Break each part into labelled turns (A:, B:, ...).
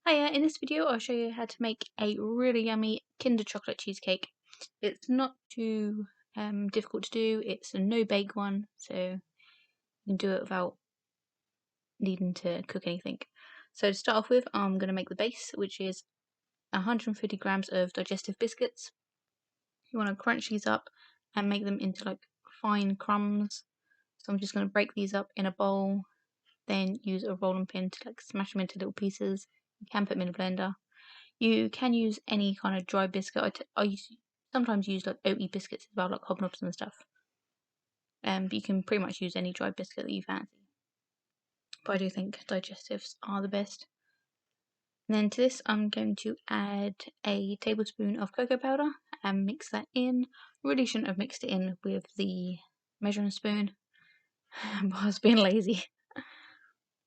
A: Hiya, in this video I'll show you how to make a really yummy Kinder chocolate cheesecake. It's not too difficult to do, it's a no-bake one, so you can do it without needing to cook anything. So to start off with, I'm going to make the base, which is 150 grams of digestive biscuits. You want to crunch these up and make them into like fine crumbs. So I'm just going to break these up in a bowl, then use a rolling pin to like smash them into little pieces. You can put them in a blender. You can use any kind of dry biscuit. I sometimes use like oaty biscuits as well, like hobnobs and stuff. But you can pretty much use any dry biscuit that you fancy. But I do think digestives are the best. And then to this, I'm going to add a tablespoon of cocoa powder and mix that in. Really shouldn't have mixed it in with the measuring spoon, but I was being lazy.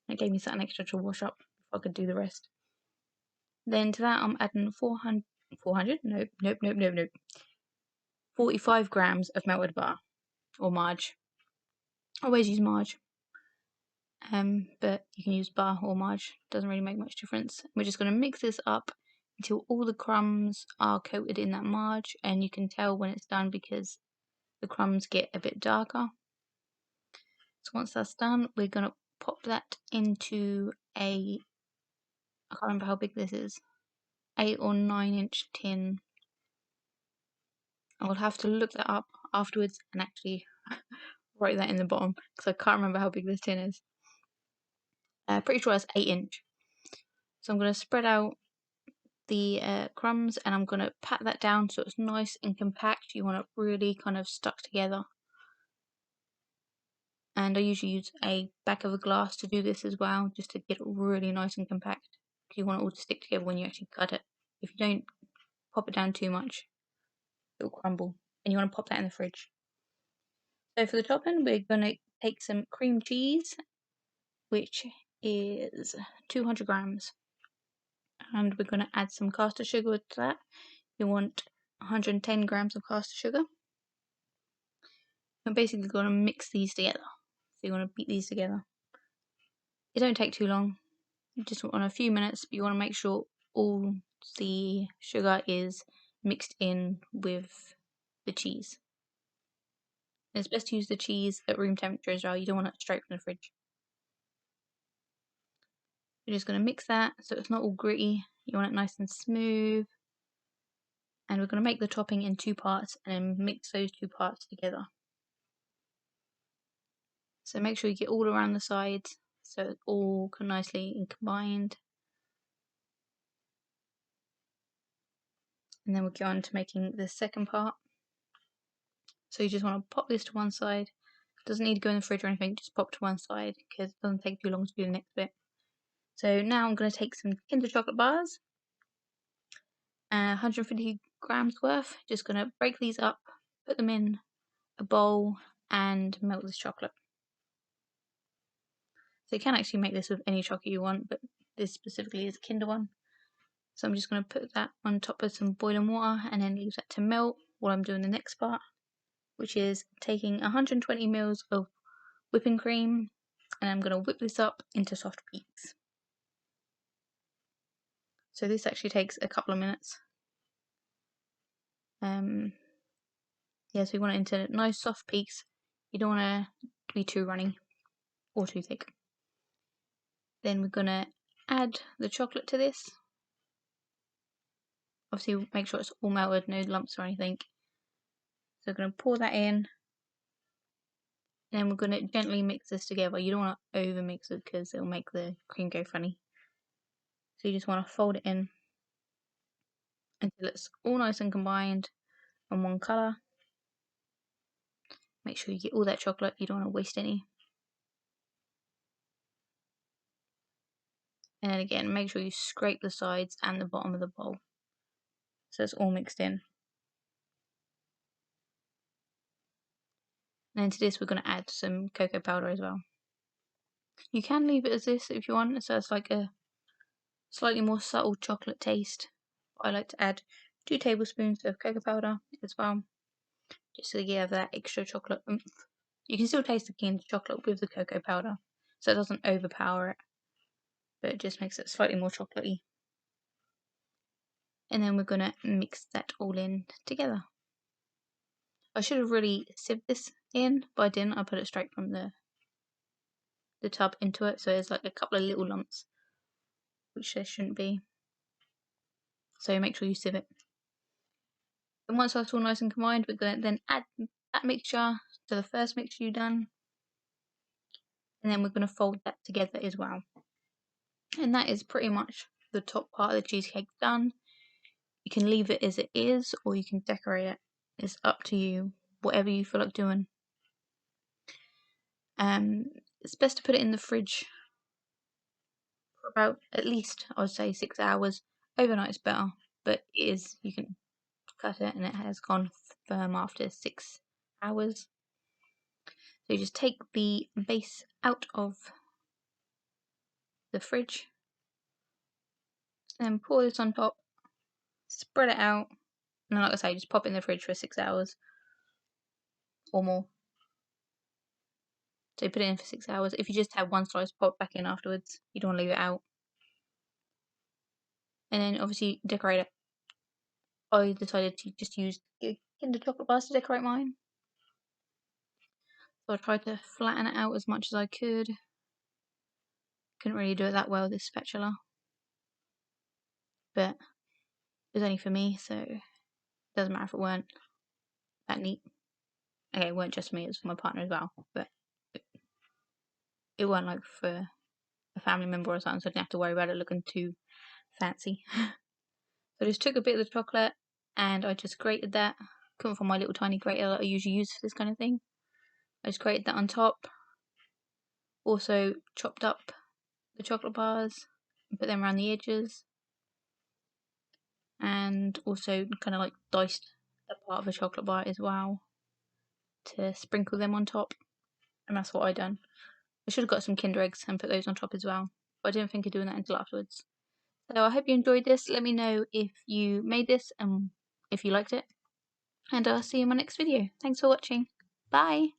A: It gave me something extra to wash up before I could do the rest. Then to that, I'm adding 400? Nope. 45 grams of melted butter or marge. I always use marge, but you can use butter or marge. Doesn't really make much difference. We're just going to mix this up until all the crumbs are coated in that marge, and you can tell when it's done because the crumbs get a bit darker. So once that's done, we're going to pop that into I can't remember how big this is, 8 or 9 inch tin. I will have to look that up afterwards and actually write that in the bottom because I can't remember how big this tin is. Pretty sure it's 8 inch. So I'm going to spread out the crumbs and I'm going to pat that down so it's nice and compact. You want it really kind of stuck together. And I usually use a back of a glass to do this as well, just to get it really nice and compact. You want it all to stick together when you actually cut it. If you don't pop it down too much, it will crumble. And you want to pop that in the fridge. So for the topping, we're going to take some cream cheese, which is 200 grams. And we're going to add some caster sugar to that. You want 110 grams of caster sugar. We're basically going to mix these together. So you want to beat these together. It don't take too long. You just want a few minutes, but you want to make sure all the sugar is mixed in with the cheese. And it's best to use the cheese at room temperature as well. You don't want it straight from the fridge. You're just going to mix that so it's not all gritty. You want it nice and smooth. And we're going to make the topping in 2 parts and then mix those 2 parts together. So make sure you get all around the sides so it's all nicely combined. And then we'll go on to making the second part. So you just want to pop this to one side. It doesn't need to go in the fridge or anything, just pop to one side because it doesn't take too long to do the next bit. So now I'm going to take some Kinder chocolate bars, 150 grams worth. Just going to break these up, put them in a bowl and melt this chocolate. So you can actually make this with any chocolate you want, but this specifically is a Kinder one. So I'm just going to put that on top of some boiling water and then leave that to melt while I'm doing the next part, which is taking 120 ml of whipping cream, and I'm going to whip this up into soft peaks. So this actually takes a couple of minutes. So you want it into nice soft peaks. You don't want to be too runny or too thick. Then we're going to add the chocolate to this. Obviously make sure it's all melted, no lumps or anything. So we're going to pour that in. And then we're going to gently mix this together. You don't want to over mix it because it'll make the cream go funny. So you just want to fold it in until it's all nice and combined on one colour. Make sure you get all that chocolate, you don't want to waste any. And then again, make sure you scrape the sides and the bottom of the bowl so it's all mixed in. And then to this we're going to add some cocoa powder as well. You can leave it as this if you want, so it's like a slightly more subtle chocolate taste. I like to add 2 tablespoons of cocoa powder as well, just so you have that extra chocolate oomph. You can still taste the Kinder chocolate with the cocoa powder, so it doesn't overpower it, but it just makes it slightly more chocolatey. And then we're going to mix that all in together. I should have really sieved this in, but I didn't. I put it straight from the tub into it, so there's like a couple of little lumps, which there shouldn't be. So make sure you sieve it. And once that's all nice and combined, we're going to then add that mixture to the first mixture you've done. And then we're going to fold that together as well. And that is pretty much the top part of the cheesecake done. You can leave it as it is, or you can decorate it. It's up to you, whatever you feel like doing. It's best to put it in the fridge for about, at least, I would say 6 hours. Overnight is better, but it is, you can cut it and it has gone firm after 6 hours. So you just take the base out of the fridge, and pour this on top, spread it out, and like I say, just pop it in the fridge for 6 hours or more. So put it in for 6 hours. If you just have one slice, pop it back in afterwards. You don't want to leave it out. And then obviously decorate it. I decided to just use Kinder chocolate bars to decorate mine. So I tried to flatten it out as much as I could. Couldn't really do it that well with this spatula. But it was only for me, so it doesn't matter if it weren't that neat. Okay, it weren't just for me, it was for my partner as well. But it weren't like for a family member or something, so I didn't have to worry about it looking too fancy. So I just took a bit of the chocolate and I just grated that. Couldn't find my little tiny grater that I usually use for this kind of thing. I just grated that on top. Also chopped up the chocolate bars and put them around the edges. And also kind of like diced a part of a chocolate bar as well to sprinkle them on top. And that's what I done. I should have got some Kinder eggs and put those on top as well, but I didn't think of doing that until afterwards. So I hope you enjoyed this. Let me know if you made this and if you liked it. And I'll see you in my next video. Thanks for watching. Bye!